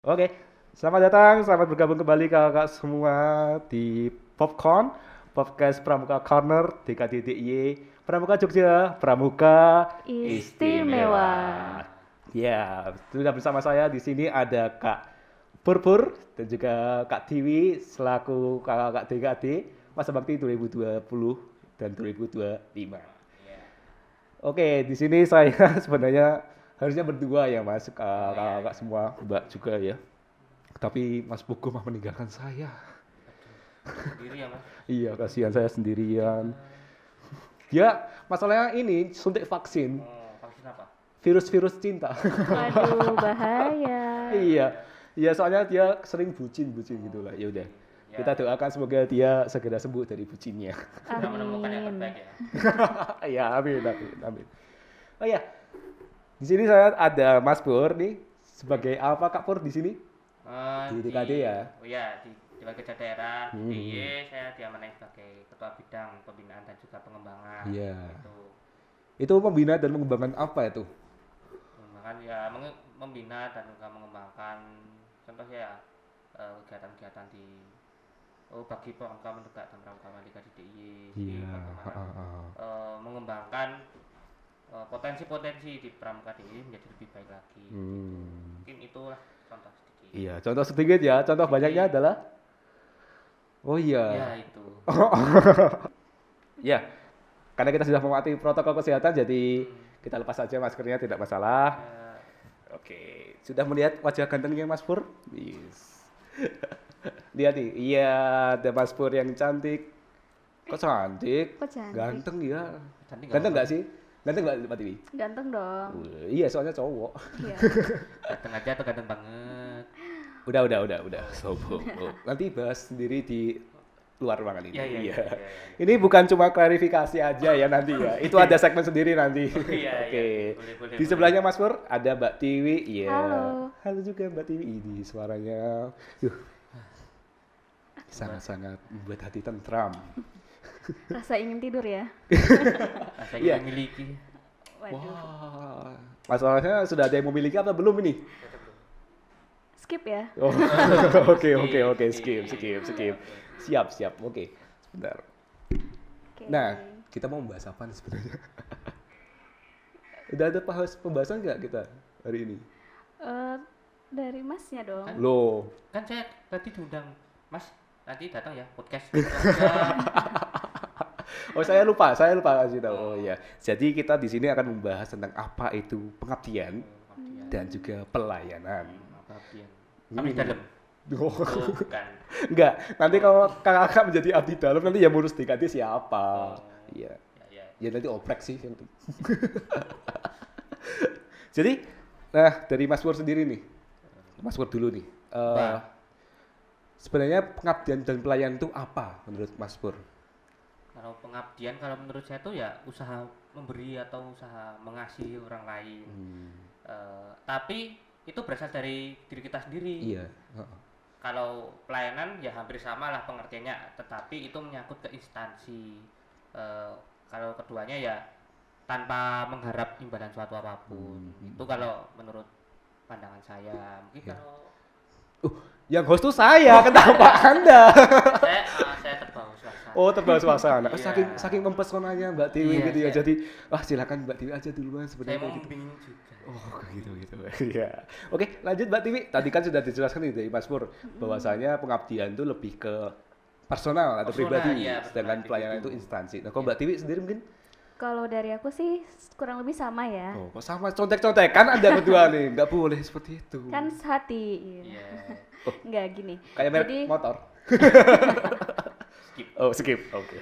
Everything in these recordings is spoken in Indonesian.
Oke, selamat datang, selamat bergabung kembali kakak semua di Popcorn, Podcast Pramuka Corner, DKDDIY, Pramuka Jogja, Pramuka Istimewa. Istimewa. Ya, sudah bersama saya di sini ada Kak Purpur dan juga Kak Tiwi selaku kakak DKD masa bakti 2020 dan 2025. Oke, di sini saya sebenarnya harusnya berdua ya Mas, kakak semua, Mbak juga ya. Tapi Mas Pugu mah meninggalkan saya. Sendiri ya mas. Iya, kasihan saya sendirian. Ya, masalahnya ini suntik vaksin, Vaksin apa? virus-virus cinta. Waduh, bahaya. Iya, iya soalnya dia sering bucin-bucin gitu lah. Ya udah, Ya, kita doakan semoga dia segera sembuh dari bucinnya. sudah menemukan yang Amin. terbaik ya. Iya, amin, amin, amin. Oh ya, di sini saya ada Mas Pur nih sebagai apa Kak Pur di sini? Di DKD ya? Oh ya, di Kerja Daerah Hmm. DIY saya diamanai sebagai Ketua Bidang Pembinaan dan juga Pengembangan. Iya. Itu Itu pembina dan mengembangkan apa itu? pengembangan ya membina dan juga mengembangkan contohnya ya kegiatan-kegiatan di bagi pramuka menegak dan pramuka mandiri di DIY. Jadi Iya, bagaimana mengembangkan potensi-potensi di pramuka DIY menjadi lebih baik lagi. Hmm. Mungkin itulah contoh sedikit. Iya, contoh sedikit ya. Contoh banyaknya adalah oh Ya iya. itu. Ya, karena kita sudah mematuhi protokol kesehatan jadi kita lepas saja maskernya tidak masalah. Ya, Oke, sudah melihat wajah gantengnya Mas Pur? Yes. Lihat nih, iya ada Mas Pur yang cantik. Kok cantik? Kok cantik? Ganteng ya. cantik Ganteng apa? nggak sih? Ganteng nggak Pak Tiwi? Ganteng dong. Iya, soalnya cowok. Iya. Ganteng aja atau ganteng banget? Udah. Sobo. Nanti bahas sendiri di luar ruangan ini. Iya, iya, Iya. iya, iya. Ini bukan cuma klarifikasi aja ya nanti ya. Itu ada segmen sendiri nanti. Iya, Oke. iya. Boleh, Di sebelahnya Mas Pur ada Mbak Tiwi. Iya. Halo. Halo juga Mbak Tiwi. Ini suaranya sangat-sangat membuat hati tentram. Rasa ingin tidur ya. Saya Iya. ingin memiliki. Waduh. Wah. Masalahnya sudah ada yang memiliki atau belum ini? Skip ya. Oh, oke, skip. Siap, oke. Sebentar. Oke. Nah, kita mau membahas apa nih sebenarnya? Udah ada pembahasan nggak kita hari ini? Eh, dari masnya dong. Loh, Kan saya tadi diundang, Mas. Nanti datang ya podcast. oh saya lupa kasih tahu. Oh iya, jadi kita di sini akan membahas tentang apa itu pengabdian dan juga pelayanan. Pengabdian. Abdi dalam. Oh, Oh, bukan. enggak, nanti kalau kakak menjadi abdi dalam nanti yang ngurus DKD siapa? Iya, Ya. ya nanti oprek sih yang Jadi, nah dari Mas Pur sendiri nih, Mas Pur dulu nih. Apa? Sebenarnya pengabdian dan pelayanan itu apa menurut Mas Pur? Kalau pengabdian, kalau menurut saya tuh ya usaha memberi atau usaha mengasihi orang lain. Tapi itu berasal dari diri kita sendiri. Iya. Kalau pelayanan ya hampir sama lah pengertiannya, tetapi itu menyangkut ke instansi. Kalau keduanya ya tanpa mengharap imbalan suatu apapun. Itu kalau menurut pandangan saya. Mungkin Ya. kalau Yang host tuh saya, kenapa Anda? saya terbawa suasana. Oh, terbawa suasana. Iya. Saking mempesonanya Mbak Tiwi Iya, gitu ya. saya- Jadi, silakan Mbak Tiwi aja duluan Saya sebenarnya mau kayak gitu. membimbing juga. Oh, gitu. Iya. Oke, lanjut Mbak Tiwi. Tadi kan sudah dijelaskan nih dari Mas Pur bahwasanya pengabdian itu lebih ke personal atau Personal, pribadi, iya, sedangkan personal pelayanan itu individu. instansi. Nah, kalau Mbak Tiwi sendiri mungkin Kalau dari aku sih kurang lebih sama ya. oh, kok sama contek-contek kan Anda berdua nih, nggak boleh seperti itu. Kan sehati. Iya. Iya. Enggak gini. Kayak merek Jadi motor. Skip. Oh, skip. Oke.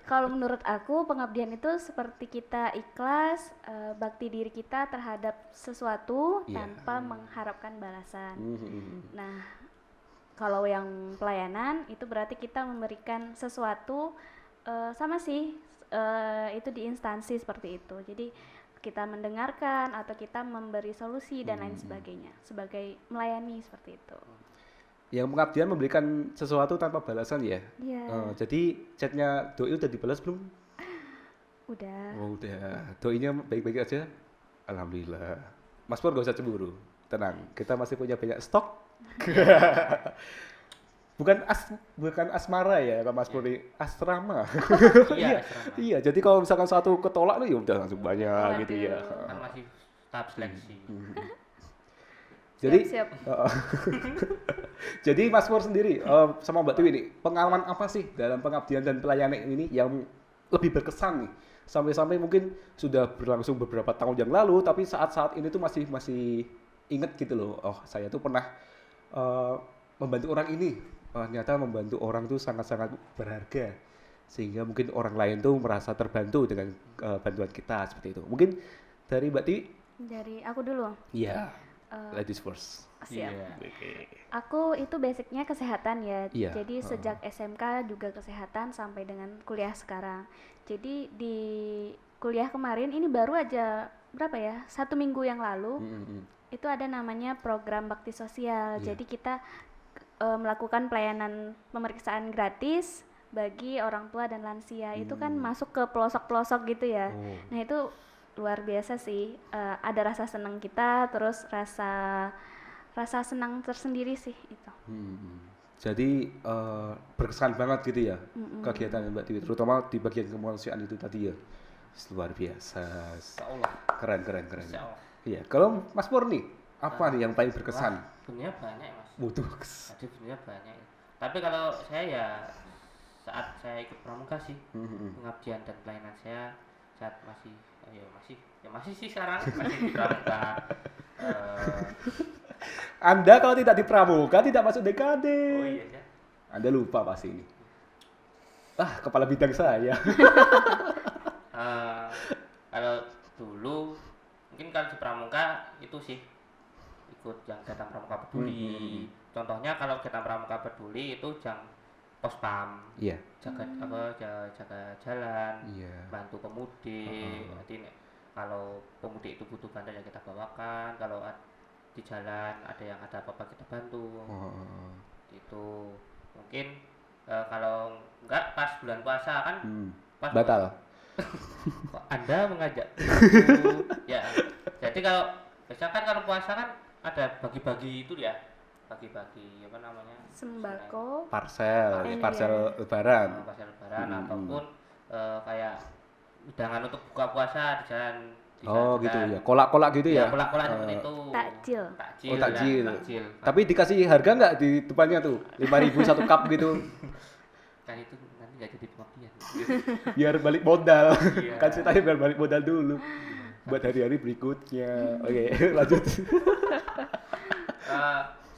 kalau menurut aku pengabdian itu seperti kita ikhlas bakti diri kita terhadap sesuatu Iya. tanpa mengharapkan balasan. Mhm. Nah, kalau yang pelayanan itu berarti kita memberikan sesuatu sama sih itu di instansi seperti itu. Jadi kita mendengarkan atau kita memberi solusi dan lain sebagainya sebagai melayani seperti itu. Yang pengabdian memberikan sesuatu tanpa balasan ya. Iya, Jadi chatnya doi udah dibalas belum? udah. Oh udah. Doinya baik-baik aja. Alhamdulillah. Mas Pur gak usah cemburu. tenang, kita masih punya banyak stok. bukan asmara ya, kalau Mas Puri, asrama. Iya, asrama. Iya, jadi kalau misalkan satu ketolak nih ya udah langsung banyak gitu ya. Kan masih tahap seleksi. Jadi Siap. jadi Mas Pur sendiri sama Mbak Tiwi nih, pengalaman apa sih dalam pengabdian dan pelayanan ini yang lebih berkesan nih? Sampai-sampai mungkin sudah berlangsung beberapa tahun yang lalu, tapi saat-saat ini tuh masih inget gitu loh. Oh, saya tuh pernah membantu orang ini. Ternyata membantu orang tuh sangat-sangat berharga. Sehingga mungkin orang lain tuh merasa terbantu dengan bantuan kita seperti itu. Mungkin dari Mbak Tiwi? Dari aku dulu. Iya. Ladies first. Siap. Iya. Oke. Aku itu basicnya kesehatan ya. Iya, Jadi sejak SMK juga kesehatan sampai dengan kuliah sekarang. Jadi di kuliah kemarin ini baru aja berapa ya? 1 minggu yang lalu itu ada namanya program bakti sosial. Iya. Jadi kita melakukan pelayanan pemeriksaan gratis bagi orang tua dan lansia. Itu kan masuk ke pelosok-pelosok gitu ya. Oh. Nah itu luar biasa sih. Ada rasa senang kita, terus rasa senang tersendiri sih itu. Jadi berkesan banget gitu ya kegiatan Mbak Tiwi, terutama di bagian kemanusiaan itu tadi ya. Luar biasa. Insyaallah. Keren. Insyaallah. Iya, kalau Mas Pur nih, apa nih yang paling berkesan? Sebenarnya banyak Mas. Butuh. Jadi sebenarnya banyak. Tapi kalau saya ya saat saya ikut pramuka sih, pengabdian dan pelayanan saya saat masih sih sekarang masih di pramuka. Anda kalau tidak di pramuka tidak masuk DKD. Oh iya ya. Anda lupa pasti ini. Kepala bidang saya. Kalau dulu mungkin kalau di pramuka itu sih ikut yang kegiatan pramuka peduli. Contohnya kalau kegiatan pramuka peduli itu yang pospam, Iya. jaga jalan, Iya. bantu pemudik. Jadi kalau pemudik itu butuh bantuan yang kita bawakan, kalau di jalan ada yang ada apa-apa kita bantu. Itu mungkin kalau enggak pas bulan puasa kan pas Batal. Kok Anda mengajak ya. Jadi kalau biasanya kan kalau puasa kan ada bagi-bagi itu ya, bagi-bagi apa namanya, Sembako. Parcel Iya. lebaran. pasar lebaran ataupun kayak undangan untuk buka puasa di jalan. Oh gitu ya, kolak-kolak gitu ya. Kolak-kolak seperti itu. Takjil. Takjil. Oh ya, takjil. takjil. Tapi dikasih harga nggak di depannya tuh? 5.000 satu cup gitu. Kan itu nanti nggak jadi pengabdian. Biar balik modal. Iya. Kan ceritanya biar balik modal dulu. Buat hari-hari berikutnya. Oke, lanjut.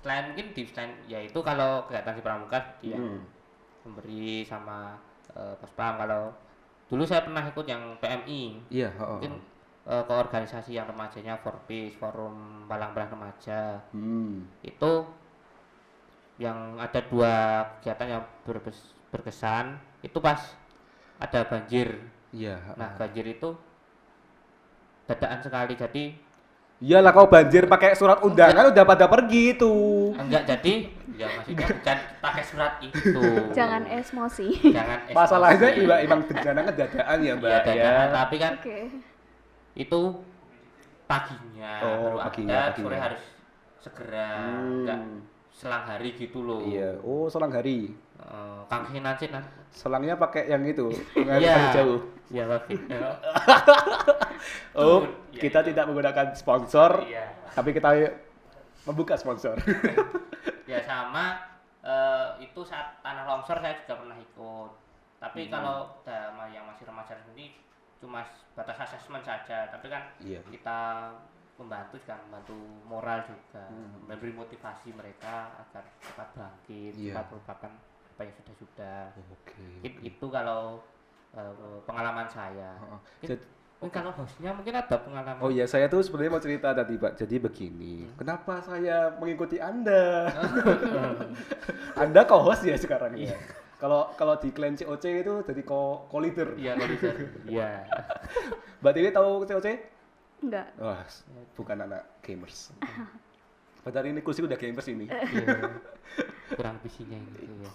Selain mungkin di selain yaitu kalau kegiatan di pramuka dia memberi sama pospam. Kalau dulu saya pernah ikut yang PMI. Iya, Mungkin ke organisasi yang remajanya Forpeace, Forum Palang Merah Remaja. Itu yang ada 2 kegiatan yang berkesan itu pas ada banjir. Iya. Nah, banjir itu dadakan sekali, jadi Iyalah kau banjir pakai surat undangan udah pada pergi itu. enggak jadi ya maksudnya bukan pakai surat itu. Jangan emosi. Jangan Masalahnya emosi. emang bencana dadakan ya, Mbak. Iya, dadakan, tapi kan Oke. itu paginya Oh, baru paginya. ada, sore harus segera, enggak selang hari gitu loh. Iya. Oh, selang hari. Kang Sinan. Selangnya pakai yang itu, Iya. pengaruh jauh. Iya, Pak. Oh, Iya, kita tidak menggunakan sponsor, Iya. tapi kita membuka sponsor. Ya sama itu saat tanah longsor saya juga pernah ikut. Tapi kalau yang masih remaja sendiri cuma batas asesmen saja. Tapi kan Iya. kita membantu moral juga, memberi motivasi mereka agar cepat bangkit, Iya. cepat melupakan apa yang sudah. Oke. Itu kalau pengalaman saya. Jadi- Mungkin kalau hostnya mungkin ada pengalaman. Oh iya, saya tuh sebenarnya mau cerita tadi, Pak. Jadi begini, kenapa saya mengikuti Anda? Anda co-host ya sekarang ya. Kalau di klan COC itu jadi co-leader. Iya, kalau bisa. Iya. Mbak Tiwi tahu COC? Enggak. Wah, bukan anak gamers. Padahal ini kursi udah gamers ini. Iya. Kurang visinya gitu ya.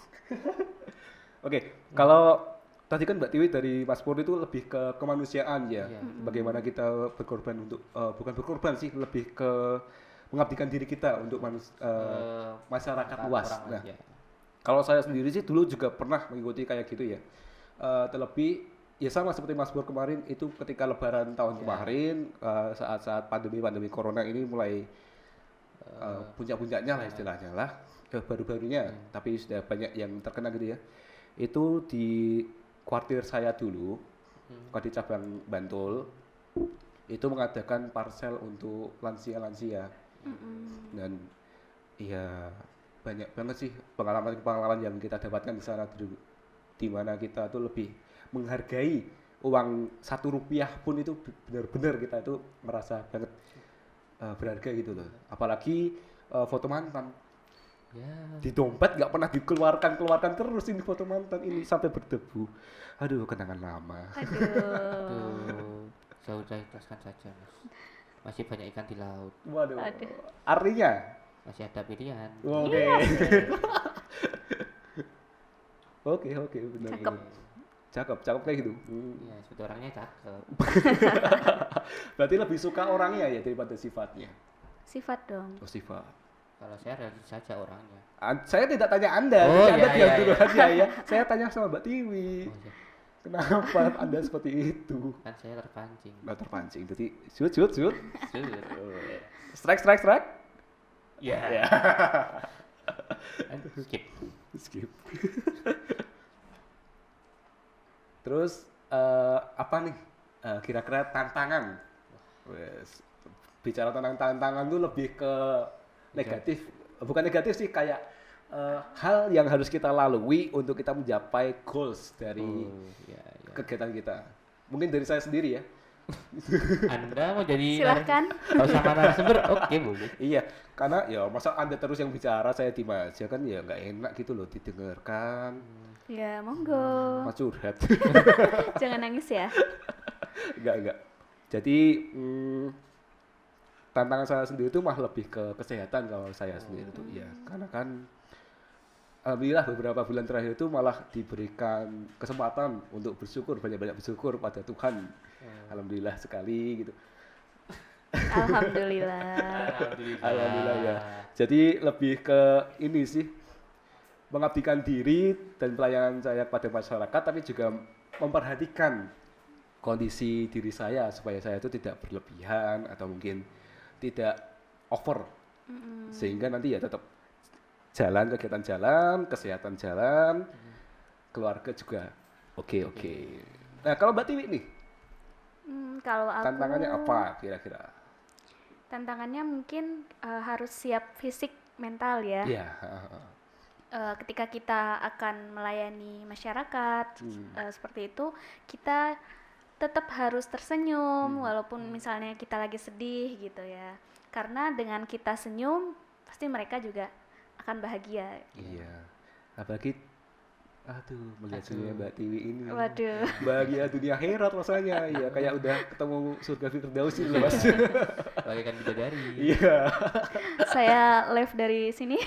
Oke, kalau tadi kan Mbak Tiwi dari Mas Pur itu lebih ke kemanusiaan ya. Iya. Bagaimana kita berkorban untuk bukan berkorban sih, lebih ke mengabdikan diri kita untuk masyarakat luas. orang Nah, ya. kalau saya sendiri sih dulu juga pernah mengikuti kayak gitu ya. Terlebih ya sama seperti Mas Bur kemarin itu ketika Lebaran tahun kemarin saat-saat pandemi corona ini mulai puncak-puncaknya lah istilahnya lah, baru-barunya. Tapi sudah banyak yang terkena gitu ya. Itu di kuartir saya dulu, kuartir cabang Bantul, itu mengadakan parsel untuk lansia-lansia. Dan ya banyak banget sih pengalaman-pengalaman yang kita dapatkan di sana, di mana kita tuh lebih menghargai uang 1 rupiah pun itu benar-benar kita itu merasa banget berharga gitu loh. Apalagi foto mantan Ya. di dompet nggak pernah dikeluarkan terus ini foto mantan ini sampai berdebu. Aduh, kenangan lama. Aduh. Tuh, sudah ikhlaskan saja Mas. Masih banyak ikan di laut, Waduh. Aduh. Artinya masih ada pilihan. oke. Oke, benar. Cakep. Cakep kayak gitu. Ya, sebetulnya orangnya cakep. Berarti lebih suka orangnya ya daripada sifatnya. Sifat dong. Oh, sifat. Kalau saya realistis saja orangnya. Saya tidak tanya Anda, Oh, jadi Anda iya, diam iya, dulu iya. aja ya. Saya tanya sama Mbak Tiwi. Oh, iya. Kenapa Anda seperti itu? Kan saya terpancing. Nggak terpancing. Jadi shoot. Sur. Strike. Ya. Ya. Skip. Skip. Terus apa nih kira-kira tantangan? Wes, bicara tentang tantangan tuh lebih ke negatif, bukan negatif sih, kayak hal yang harus kita lalui untuk kita mencapai goals dari Ya. kegiatan kita. Mungkin dari saya sendiri ya. Anda mau jadi Silahkan. kalau sama narasumber, oke boleh. Iya, karena ya masa Anda terus yang bicara, saya diem aja kan ya nggak enak gitu loh didengarkan. Ya, monggo. Mas curhat. Jangan nangis ya. Enggak. Jadi tantangan saya sendiri itu malah lebih ke kesehatan kalau saya sendiri itu ya, karena kan alhamdulillah beberapa bulan terakhir itu malah diberikan kesempatan untuk bersyukur, banyak-banyak bersyukur pada Tuhan. Alhamdulillah sekali gitu. Alhamdulillah. Alhamdulillah ya. Jadi lebih ke ini sih, mengabdikan diri dan pelayanan saya kepada masyarakat, tapi juga memperhatikan kondisi diri saya supaya saya itu tidak berlebihan atau mungkin tidak over, sehingga nanti ya tetap jalan, kegiatan jalan, kesehatan jalan, keluarga juga oke. Nah kalau Mbak Tiwi nih, Kalau aku tantangannya apa kira-kira? Tantangannya mungkin harus siap fisik mental ya. Iya. Ketika kita akan melayani masyarakat seperti itu, kita tetap harus tersenyum walaupun misalnya kita lagi sedih gitu ya. Karena dengan kita senyum pasti mereka juga akan bahagia. Iya. Apalagi melihat dunia Mbak Tiwi ini. Waduh. Bahagia dunia akhirat rasanya. Iya, kayak udah ketemu surga Firdaus itu loh, Mas. Bagaikan bidadari. Iya. Saya live dari sini.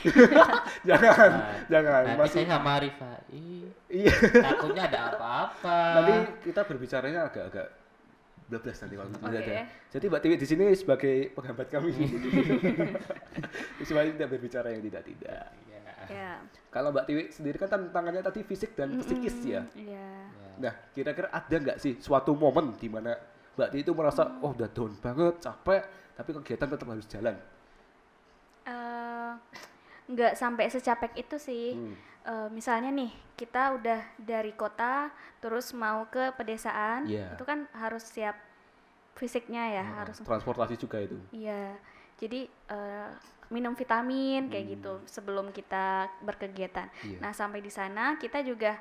Jangan. Nanti Masih. saya sama Rifai. Iya. Takutnya ada apa-apa. Nanti kita berbicaranya agak-agak bablas nanti kalau Oke. ada. Jadi Mbak Tiwi di sini sebagai penghambat kami. Supaya tidak berbicara yang tidak-tidak. Ya. Kalau Mbak Tiwi sendiri kan tantangannya tadi fisik dan psikis ya. Iya. Nah, kira-kira ada nggak sih suatu momen di mana Mbak Tiwi itu merasa udah down banget, capek, tapi kegiatan tetap harus jalan? Nggak sampai secapek itu sih. Misalnya nih, kita udah dari kota terus mau ke pedesaan, Iya. itu kan harus siap fisiknya ya, harus. Transportasi juga itu. Iya. Jadi minum vitamin kayak gitu sebelum kita berkegiatan. Iya. Nah, sampai di sana kita juga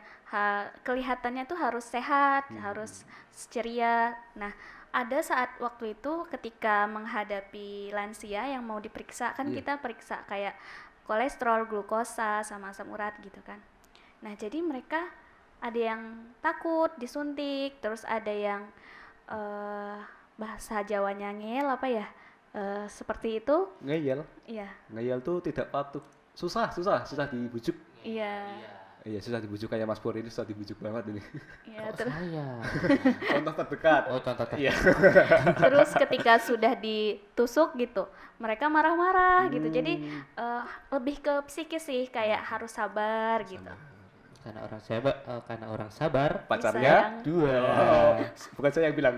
kelihatannya tuh harus sehat, harus ceria. Nah, ada saat waktu itu ketika menghadapi lansia yang mau diperiksa kan kita periksa kayak kolesterol, glukosa, sama asam urat gitu kan. Nah, jadi mereka ada yang takut disuntik, terus ada yang bahasa Jawanya ngeyel apa ya? Seperti itu. Ngeyel. Iya. Ngeyel tuh tidak patuh. Susah dibujuk. Iya. Iya, susah dibujuk kayak Mas Pur ini, susah dibujuk banget ini. Ya, Kok saya. Contoh terdekat. Oh, contoh Iya. terus ketika sudah ditusuk gitu, mereka marah-marah gitu. Jadi lebih ke psikis sih, kayak harus sabar gitu. Karena orang sabar. Pacarnya Disayang. 2. Bukan saya yang bilang.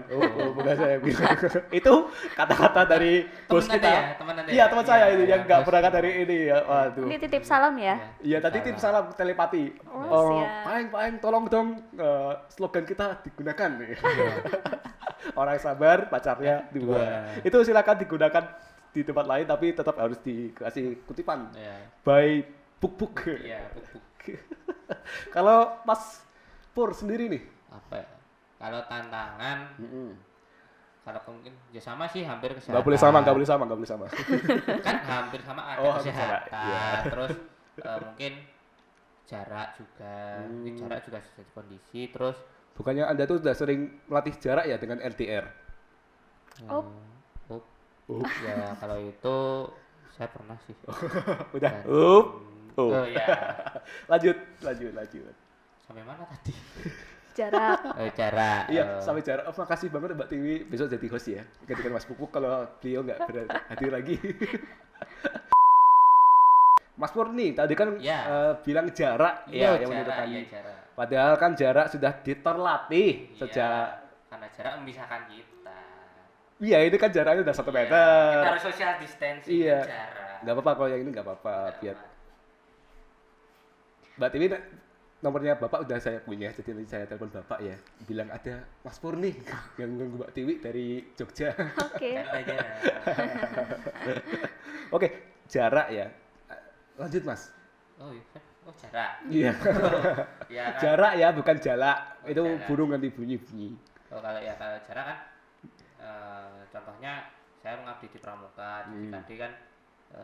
Bukan saya yang bilang. Itu kata-kata dari bos Temen Anda kita. ya, temen Anda Iya, ya? teman saya Iya, itu iya, yang nggak bos. berangkat dari ini ya. Waduh. Ini titip salam ya. Iya, tadi tim salam telepati. Oh, siap. Paeng, tolong dong slogan kita digunakan. Orang sabar, pacarnya 2. Itu silakan digunakan di tempat lain, tapi tetap harus dikasih kutipan. Iya. By Buk. Iya, buk-buk. Kalau Mas Pur sendiri nih. Apa ya? Kalau tantangan, kalau mungkin ya sama sih, hampir kesehatan. Nggak boleh sama. Kan hampir sama, ada Oh, hampir sama, kesehatan. iya. Terus mungkin jarak juga, mungkin jarak juga jadi kondisi. Terus Bukannya Anda tuh udah sering melatih jarak ya dengan LDR? Oh. Ya kalau itu saya pernah sih. Udah. Dan- Oh. ya. Lanjut. Sampai mana tadi? Jarak. Jarak. Iya, sampai jarak. Oh, makasih banget Mbak Tiwi. Besok jadi host ya. Gantikan Mas Pupuk kalau beliau nggak hadir lagi. Mas Pur nih, tadi kan Ya. bilang jarak Iya, ya yang jarak, menentukan. iya jarak. Padahal kan jarak sudah terlatih Iya, sejak. karena jarak memisahkan kita. Iya, ini kan jaraknya udah 1 Iya, meter. kita harus social distancing. Iya. Jarak. Nggak apa-apa kalau yang ini nggak apa-apa. Biar Mbak Tiwi nomornya Bapak udah saya punya, jadi nanti saya telepon Bapak ya. Bilang ada Mas Pur nih yang ganggu Mbak Tiwi dari Jogja. Oke. Kan jarak. Oke, jarak ya. Lanjut Mas. Oh iya, oh jarak. Iya. Ya kan. Jarak ya, bukan jalak. Oh, Itu jarak. burung nanti bunyi-bunyi. Oh, kalau jarak kan, contohnya saya mengabdi di Pramuka. Jadi tadi kan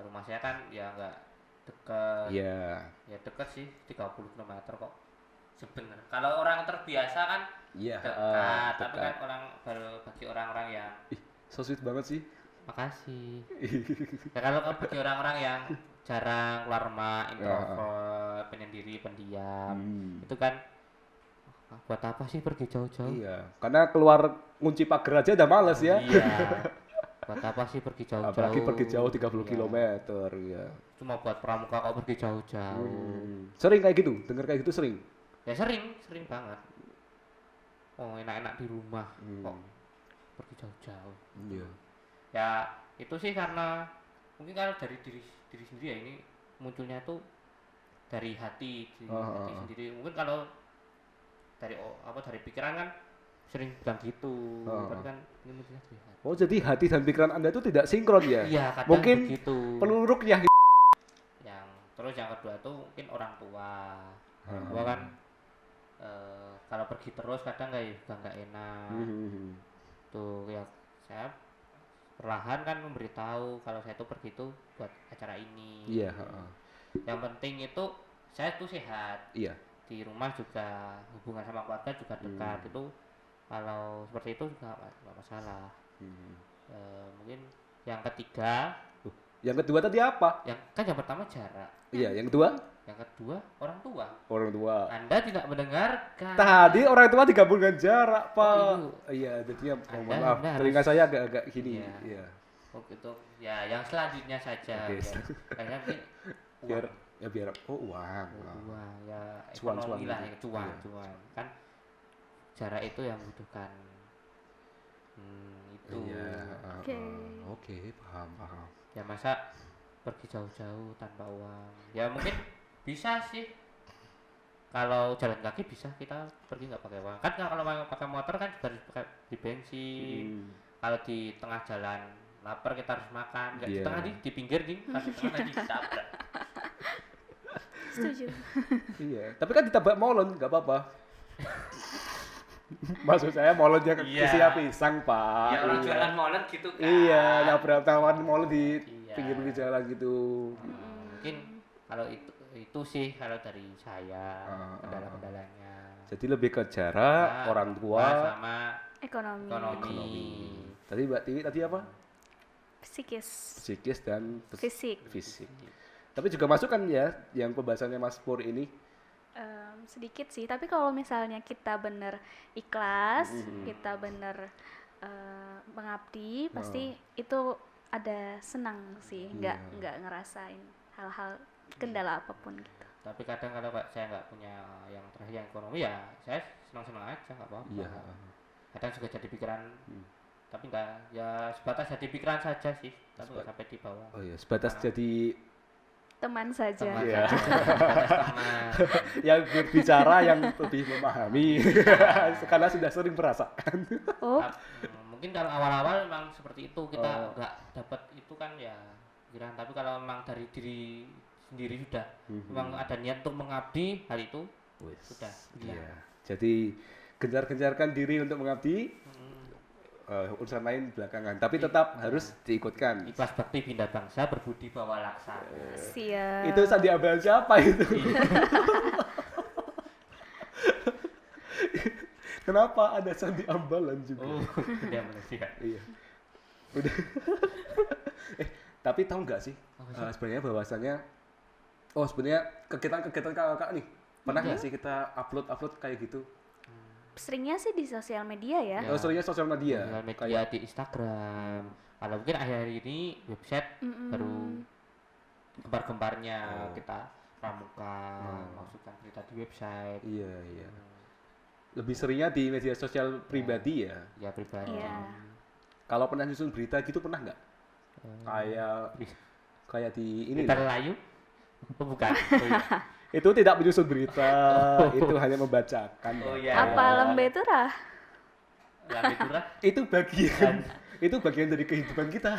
rumah saya kan ya nggak dekat. Iya. Ya dekat sih, 30 km kok. Sebenarnya kalau orang terbiasa kan Iya, dekat, tapi dekat. kan bagi orang-orang yang Ih, so sweet banget sih. makasih. Ya, kalau bagi orang-orang yang jarang keluar rumah, introvert, penyendiri, pendiam, itu kan buat apa sih pergi jauh-jauh? Iya, karena keluar ngunci pagar aja udah males ya. Iya. Buat apa sih pergi jauh-jauh? Apalagi pergi jauh 30 Iya. km ya. Cuma buat pramuka kok pergi jauh-jauh. Sering kayak gitu, dengar kayak gitu sering. Ya sering banget. Oh, enak-enak di rumah kok pergi jauh-jauh. Iya. Ya, itu sih karena mungkin kalau dari diri sendiri ya, ini munculnya tuh dari hati, hati sendiri. Mungkin kalau dari pikiran kan sering bilang gitu, tapi kan ini munculnya dari hati. Oh, jadi hati dan pikiran Anda itu tidak sinkron ya? Iya, kadang Mungkin begitu. peluruknya. Terus yang kedua tuh mungkin orang tua. Orang tua kan kalau pergi terus kadang nggak enak. Tuh ya, saya perlahan kan memberitahu kalau saya tuh pergi tuh buat acara ini. Iya, Yang penting itu saya tuh sehat. Iya. Di rumah juga hubungan sama keluarga juga dekat. Itu kalau seperti itu juga nggak masalah. Mungkin yang ketiga, Yang kedua tadi apa? yang pertama jarak. Iya, yang kedua Yang kedua orang tua. orang tua. Anda tidak mendengarkan. Tadi orang tua digabungkan jarak, Pak. Oh, iya, jadinya mohon Anda maaf. harus- Telinga saya agak-agak gini. Iya. Iya. Oh gitu. Ya, yang selanjutnya saja. Oke. Ya. Kayaknya mungkin Biar biar uang. uang, ya Cuan, ekonomi cuan lah, gitu. ya, cuan, Iya. cuan. Kan jarak itu yang membutuhkan. Itu. Iya. Oke. Oke, paham. Ya masa pergi jauh-jauh tanpa uang. Ya mungkin bisa sih. Kalau jalan kaki bisa kita pergi nggak pakai uang. Kan kalau mau pakai motor kan juga harus pakai di bensin. Kalau di tengah jalan lapar kita harus makan. Nggak di Iya. tengah di pinggir nih, pas di tengah nanti ditabrak. Setuju. Iya, tapi kan ditabrak molon nggak apa-apa. Maksud saya molonnya Iya. isinya pisang, Pak. Ya orang Iya. jualan molen gitu kan. Iya, nabrak tawaran molon di Iya. pinggir jalan gitu. Mungkin kalau itu sih kalau dari saya kendala-kendalanya. Jadi lebih ke jarak, Nah, orang tua, sama Ekonomi. ekonomi. Tadi Mbak Tiwi tadi apa? Psikis. Psikis dan Fisik. fisik. Tapi juga masuk kan ya yang pembahasannya Mas Pur ini sedikit sih, tapi kalau misalnya kita bener ikhlas, kita bener mengabdi, pasti itu ada senang sih, nggak ngerasain hal-hal kendala apapun gitu. Tapi kadang kalau saya nggak punya yang terakhir yang ekonomi ya saya senang-senang aja nggak apa-apa. Iya. Kadang juga jadi pikiran, tapi nggak ya sebatas jadi pikiran saja sih, tapi nggak sampai di bawah. Oh iya, sebatas Karena jadi Teman saja. teman Iya. saja, sebatas teman. yang berbicara yang lebih memahami karena sudah sering merasakan. Oh, Mungkin kalau awal-awal memang seperti itu kita nggak dapat itu kan ya pikiran, tapi kalau memang dari diri sendiri sudah memang ada niat untuk mengabdi, hal itu sudah. Iya. Jadi gencar-gencarkan diri untuk mengabdi. Urusan lain belakangan, tapi tetap harus diikutkan. Ikhlas bakti bina bangsa, berbudi bawa laksana. siap. Itu sandi abal siapa itu? Kenapa ada sandi ambalan juga? Oh, dia Malaysia. Iya. Udah. Tapi tahu nggak sih sebenarnya bahwasannya sebenarnya kegiatan kakak nih pernah nggak sih kita upload kayak gitu? Seringnya sih di sosial media ya. Ya. Seringnya sosial media. Sosial media di Instagram. Kalau mungkin akhir-akhir ini website baru gembar-gembarnya kita pramuka, masukkan berita di website. Iya. Lebih seringnya di media sosial pribadi ya. Ya pribadi. Iya. Kalau pernah nyusun berita gitu pernah nggak? Kayak di ini. Berita Layu? Oh, bukan. Oh, iya. Itu tidak menyusun berita, itu hanya membacakan. Oh, iya. Apa lembe turah? Lambe Turah? Itu bagian dari kehidupan kita.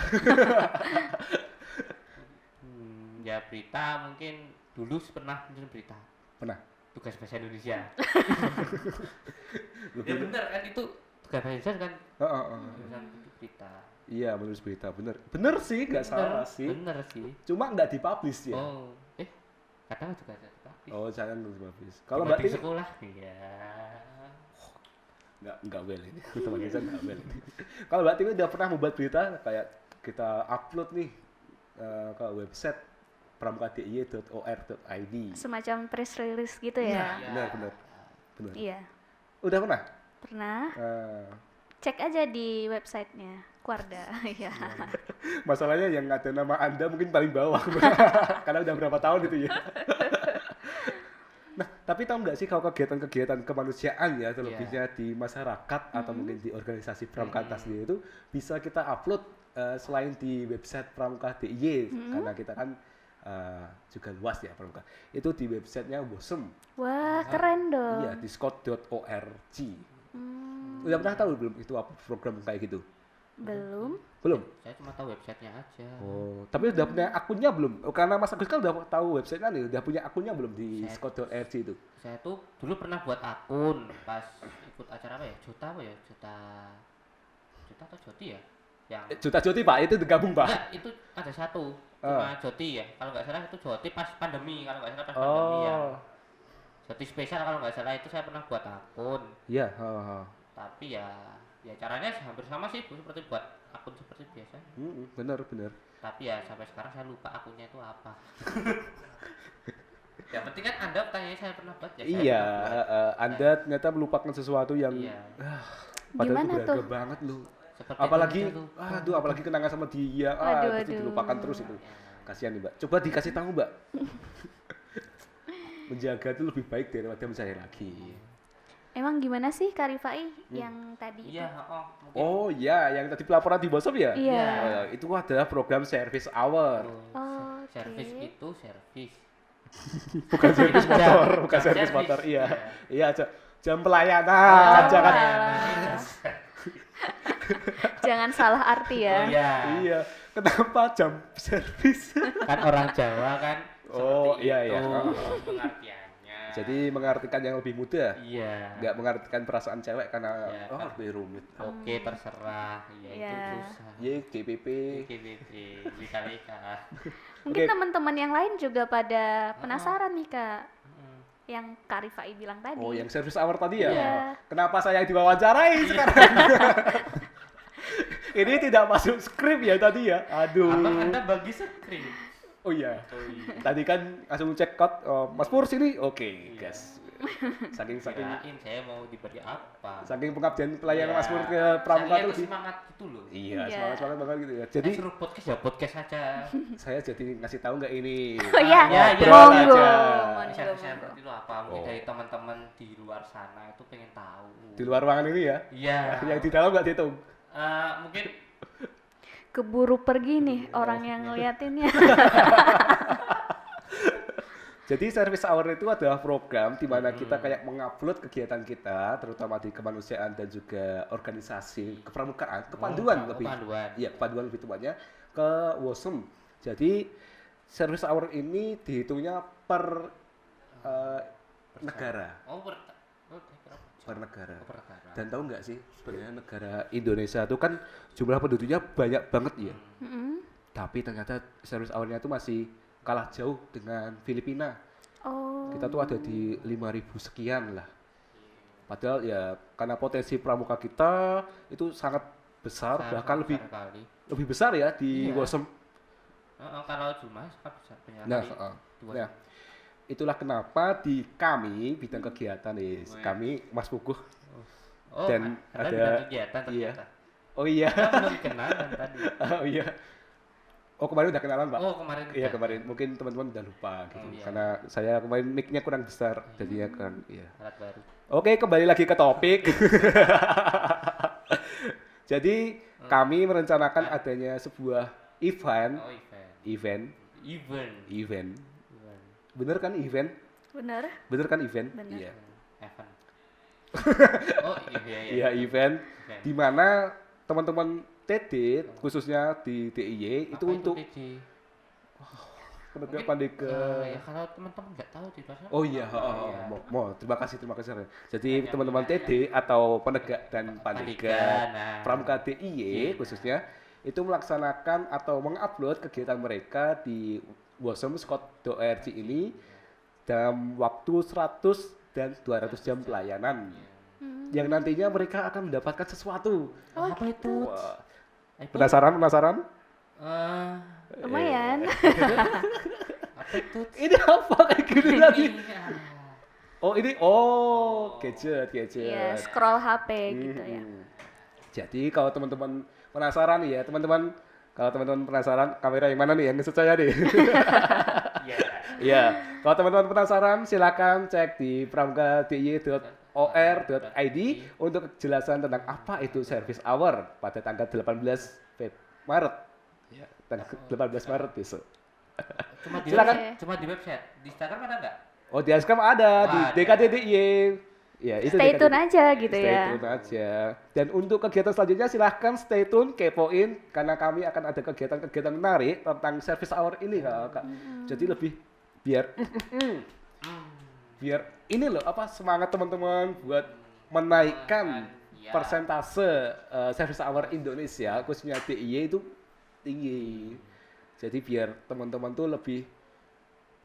Ya berita mungkin dulu pernah menyusun berita. Pernah. Tugas bahasa Indonesia. Ya benar kan itu tugas bahasa Indonesia kan tulisan berita. Iya, menulis berita, bener sih, nggak salah sih. Bener sih. Cuma nggak dipublish ya. Oh, kadang juga ada dipublish. Oh, jangan nulis publish. Kalau Cuma Mbak di Tini sekolah, iya. nggak well ini, teman kita nggak well ini. Kalau Mbak Tini udah pernah membuat berita kayak kita upload nih ke website pramuka.diy.or.id. Semacam press release gitu ya. Benar. Iya. Udah pernah? Pernah. Eh, Cek aja di websitenya Kuarda. Iya. Masalahnya yang ada nama Anda mungkin paling bawah. Karena udah berapa tahun itu ya. Nah, tapi tahu nggak sih kalau kegiatan-kegiatan kemanusiaan ya, terlebihnya di masyarakat atau mungkin di organisasi Pramuka sendiri itu bisa kita upload selain di website pramuka.diy karena kita kan juga luas ya Pramuka. Itu di websitenya WOSM. Wah, keren dong. Iya, di scott.org. Udah pernah tahu belum itu apa program kayak gitu? Belum. Belum? Saya cuma tahu websitenya aja. Oh, tapi udah punya akunnya belum? Oh, karena Mas Agus kan udah tahu website kan, udah punya akunnya belum di scott.org itu? Saya tuh dulu pernah buat akun pas ikut acara apa ya? Jota atau Joti ya? Yang Juta Joti Pak, itu digabung Pak? enggak, itu ada satu. Cuma Joti ya. Kalau nggak salah itu Joti pas pandemi, pandemi ya. Joti spesial kalau nggak salah itu saya pernah buat akun. Iya, Tapi ya caranya hampir sama sih Bu, seperti buat akun seperti biasa. bener. Tapi ya sampai sekarang saya lupa akunnya itu apa. Yang penting kan Anda pertanyaannya saya pernah buat ya. Iya, Anda ternyata melupakan sesuatu yang Iya. padahal Gimana itu berharga tuh? banget loh. Seperti Apalagi, itu kita lupa. apalagi kenangan sama dia, Aduh, itu dilupakan terus itu. Kasihan nih Mbak. Coba dikasih tahu Mbak. Menjaga itu lebih baik daripada mencari lagi. Emang gimana sih Kak Rifai yang tadi itu? Iya, mungkin. Oh iya, yang tadi pelaporan di WhatsApp ya? Iya. Itu adalah program service hour. Oh, oke. Servis itu servis. Bukan servis Jam- motor, bukan jam servis servis. motor. Iya. Iya. Iya, jam pelayanan. Oh, Jangan. alah. Jangan salah arti ya. Oh iya. Iya. Kenapa jam servis? Kan orang Jawa kan. Oh, seperti iya, itu iya. pengertiannya. Jadi mengartikan yang lebih mudah. Iya. Nggak mengartikan perasaan cewek karena Iya, kan. lebih rumit. Oke, terserah. Iya, Iya. itu susah. Ye, GPP. GBT, lika-lika. Mungkin Oke. teman-teman yang lain juga pada penasaran nih Kak. Mm. Yang Kak Rifai bilang tadi. Oh, yang service hour tadi ya? Iya. Kenapa saya yang diwawancarai sekarang? Ini tidak masuk skrip ya tadi ya? Aduh. Abang Anda bagi skrip. Oh iya. Oh iya. Tadi kan langsung cek code, Mas Pur sini, oke, gas. Saking Kirain saya mau diberi apa. pengabdian pelayan Iya, Mas Pur ke saya Pramuka lihat tuh tuh semangat gitu loh. Iya, Iya. semangat banget gitu ya. Jadi Jadi suruh podcast ya podcast aja. saya jadi ngasih tahu nggak ini? Oh iya, Ya, ya. monggo, aja. Saya monggo. itu apa? Mungkin Oh. dari teman-teman di luar sana itu pengen tahu. Di luar ruangan ini ya. Iya. Yang di dalam nggak dihitung. Mungkin Keburu pergi nih orang yang ngeliatinnya. Jadi service hour itu adalah program di mana kita kayak mengupload kegiatan kita, terutama di kemanusiaan dan juga organisasi kepramukaan, kepanduan lebih. kepanduan. Iya, kepanduan lebih tepatnya ke WOSM. Jadi service hour ini dihitungnya per negara, Oh, per negara. per negara. Dan tahu nggak sih sebenarnya negara Indonesia itu kan jumlah penduduknya banyak banget ya. Mm-mm. Tapi ternyata service hour-nya itu masih kalah jauh dengan Filipina. Oh. Kita tuh ada di 5.000 sekian lah. Padahal ya karena potensi pramuka kita itu sangat besar, bahkan lebih kali. besar ya di Iya. WOSM. Kalau Jumas kan bisa banyak Nah, kali. Dua. nah, itulah kenapa di kami bidang kegiatan nih, kami Mas Puguh. Oh, dan ada ada- bidang kegiatan iya. ternyata. Oh iya, Kita belum kenalan tadi. oh iya. Oh kemarin udah kenalan Pak? Oh, kemarin. Iya udah. kemarin, mungkin teman-teman udah lupa gitu. Oh, iya. Karena saya kemarin mic-nya kurang besar, jadinya kan, iya. Alat baru. Oke, kembali lagi ke topik. Jadi kami merencanakan adanya sebuah event, Oh, event. event, Event. event. Event. Bener kan event? Bener? Bener kan event? Bener. Iya. Event. Oh, iya. Iya event. Event. Di mana teman-teman TD khususnya di DIY itu Apa untuk TJ? penegak Mungkin, pandega. ya kalau teman-teman nggak tahu di luar sana. Oh iya, Iya. terima kasih. Jadi Iya, teman-teman iya, TD atau penegak dan pandega nah. Pramuka DIY Iya. khususnya itu melaksanakan atau mengupload kegiatan mereka di wosm.org ini dalam waktu 100 dan 200 jam pelayanan. Yang nantinya mereka akan mendapatkan sesuatu. Apa itu? Wah, Itu, penasaran? eh, Lumayan. apa itu? Ini apa kayak gini tadi? Iya. Oh ini, gadget. Iya, scroll HP gitu ya. Jadi kalau teman-teman penasaran nih ya, kalau teman-teman penasaran kamera yang mana nih yang ngesut saya nih? Iya. Iya, kalau teman-teman penasaran silakan cek di pramuka.diy.or.id untuk kejelasan tentang apa itu service hour pada tanggal 18 Maret. Ya, tanggal 18 Maret besok. Cuma di Silakan. website. Cuma di website. Di Instagram ada nggak? Oh, di Instagram ada di Wah, ada. DKDDIY. Ya, itu Stay DKDDIY. tune aja gitu Stay ya. tune aja. Dan untuk kegiatan selanjutnya silahkan stay tune, kepoin karena kami akan ada kegiatan-kegiatan menarik tentang service hour ini Kak. Jadi lebih biar ini loh apa semangat teman-teman buat menaikkan Iya. persentase service hour Indonesia khususnya DIY itu tinggi. Jadi biar teman-teman tuh lebih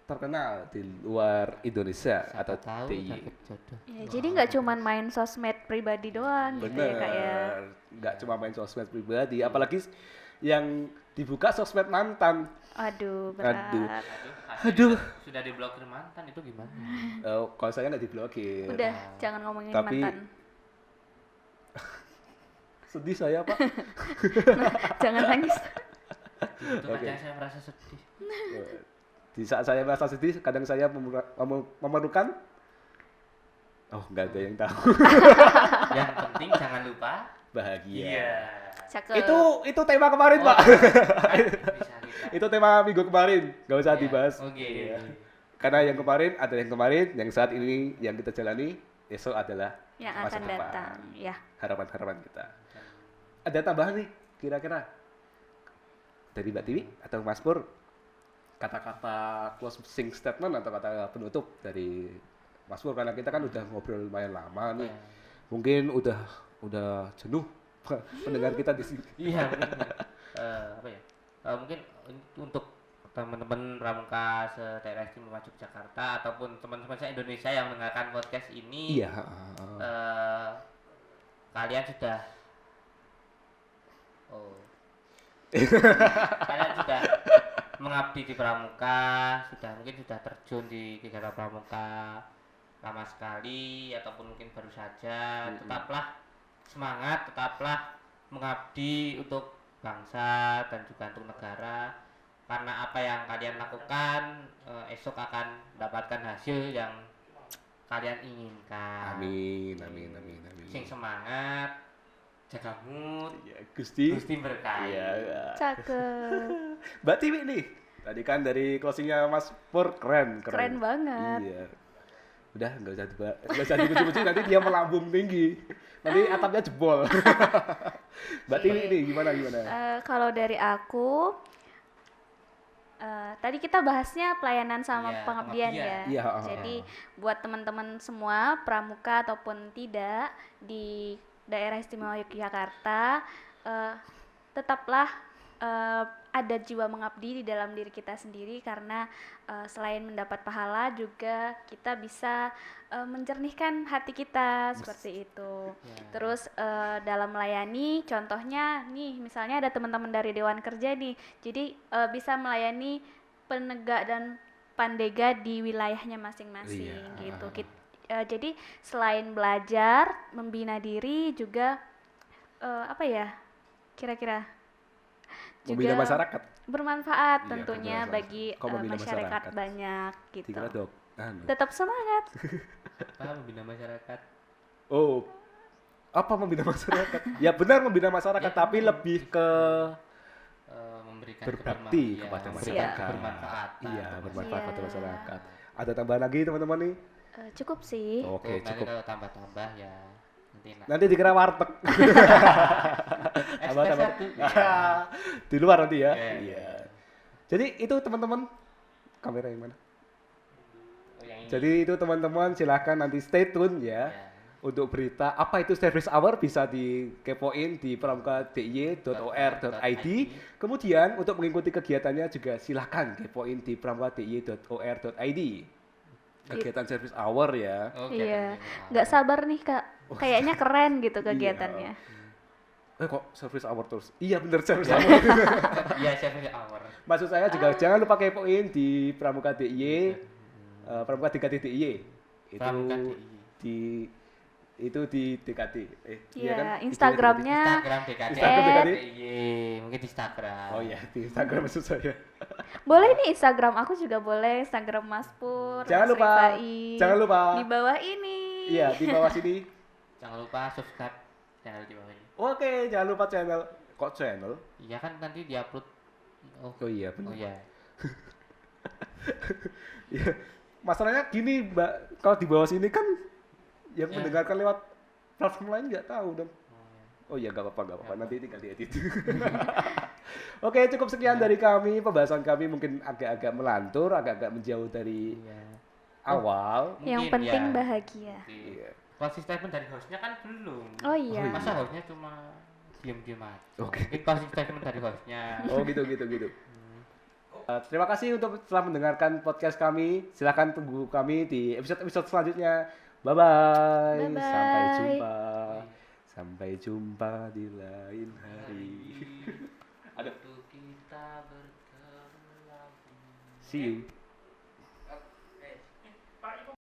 terkenal di luar Indonesia atau tahu DIY. dapet jodoh. Ya, jadi nggak cuman main sosmed pribadi doang gitu ya kak ya. Bener, nggak cuma main sosmed pribadi, apalagi yang dibuka sosmed mantan. Aduh, berat. Aduh. Sudah diblokir mantan itu gimana? Kalau saya nggak diblokir. Udah, jangan ngomongin Tapi- mantan. Sedih saya Pak. Jangan nangis. Itu Oke. kadang saya merasa sedih. Di saat saya merasa sedih, kadang saya memerlukan. Oh, nggak ada yang tahu. Yang penting jangan lupa Bahagia. Cakep. Itu tema kemarin Pak. Bisa kita. Itu tema minggu kemarin, nggak usah Iya. dibahas. Oke. Iya. Karena yang kemarin ada yang kemarin, yang saat ini yang kita jalani, esok adalah yang masa akan depan. datang. Ya. Harapan-harapan kita. Ada tambahan nih, kira-kira dari Mbak Tiwi atau Mas Pur, kata-kata closing statement atau kata penutup dari Mas Pur, karena kita kan udah ngobrol lumayan lama nih, Iya. mungkin udah jenuh pendengar kita di sini. Iya, benar. Apa ya? Mungkin untuk teman-teman Pramuka se-daerah istimewa Yogyakarta ataupun teman-teman se-Indonesia yang mendengarkan podcast ini, Iya. kalian sudah kalian sudah mengabdi di Pramuka, mungkin sudah terjun di kegiatan Pramuka. lama sekali ataupun mungkin baru saja, tetaplah semangat, tetaplah mengabdi untuk bangsa dan juga untuk negara, karena apa yang kalian lakukan esok akan mendapatkan hasil yang kalian inginkan. Amin, amin, amin, amin. Sing semangat, jaga mood, Ya, Gusti. Gusti berkahi. Iya. Cakep. Mbak Tiwi nih. Tadi kan dari closingnya Mas Pur keren. Keren banget. Iya. Udah nggak usah dipuji-puji nanti dia melambung tinggi. Nanti atapnya jebol. Mbak Tiwi nih gimana? Kalau dari aku, tadi kita bahasnya pelayanan sama Iya, pengabdian pengabdian. ya. Iya, Jadi buat teman-teman semua pramuka ataupun tidak di daerah istimewa Yogyakarta, tetaplah ada jiwa mengabdi di dalam diri kita sendiri, karena selain mendapat pahala juga kita bisa menjernihkan hati kita seperti itu. Ya. Terus dalam melayani, contohnya nih misalnya ada teman-teman dari Dewan Kerja nih, jadi bisa melayani penegak dan pandega di wilayahnya masing-masing Iya. gitu. Jadi selain belajar, membina diri juga apa ya? Kira-kira Membina masyarakat. bermanfaat Iya, tentunya bermanfaat. bagi Kok membina masyarakat masyarakat? banyak gitu. Dikira dok. Tetap semangat. Apa membina masyarakat? Oh. Apa membina masyarakat? Ya benar membina masyarakat, Ya, tapi lebih ke Memberikan berbakti keberma- kepada ya, masyarakat. memberikan kebermanfaatan. Iya, bermanfaat Iya. kepada masyarakat. Ada tambahan lagi teman-teman nih? Cukup sih. Oke, Nanti cukup. kalau tambah-tambah ya nanti Nanti dikira warteg. Tambah-tambah. Di luar nanti ya. Iya. Iya. Jadi itu teman-teman, kamera yang mana? Oh, yang ini. Jadi itu teman-teman silahkan nanti stay tune ya. Ya. Untuk berita apa itu service hour bisa dikepoin di pramuka.dy.or.id. Kemudian untuk mengikuti kegiatannya juga silahkan kepoin di pramuka.dy.or.id. Kegiatan service hour ya. Oh, Iya. kegiatan Nggak sabar nih Kak. Oh. Kayaknya keren gitu kegiatannya. Kok service hour terus? Iya bener service Ya. hour. Iya, service hour. Maksud saya juga jangan lupa kepoin di pramuka.dy, pramuka.dy. Itu Pramuka DIY. di itu di DKT. Iya, kan? Instagramnya Instagram DKT. Instagram DKT. Iya, mungkin di Instagram. Oh iya, di Instagram maksud saya. boleh nih, Instagram aku juga boleh, Instagram Mas Pur, Jangan Mas lupa, Rifai. jangan lupa. Di bawah ini. Iya, di bawah sini. Jangan lupa subscribe channel di bawah ini. Oke, jangan lupa channel. Kok channel? Iya kan nanti diupload. Oh iya, benar. Oh iya. Iya. Masalahnya gini, Mbak, kalau di bawah sini kan yang Ya. mendengarkan lewat platform lain nggak tahu dong. Oh, iya. Oh iya, nggak apa-apa. Nanti tinggal diedit. Oke, cukup sekian dari kami. Pembahasan kami mungkin agak-agak melantur, agak-agak menjauh dari Iya. awal. Yang Mungkin penting ya. bahagia. Iya. Konsisten dari hostnya kan belum. Oh iya. iya. Masa hostnya cuma diem-diem aja. Oke. Mungkin konsisten dari hostnya. Oh gitu. Terima kasih untuk telah mendengarkan podcast kami. Silahkan tunggu kami di episode selanjutnya. Bye-bye. Bye-bye. Sampai jumpa. Sampai jumpa di lain hari. Waktu kita berkelahi. See you.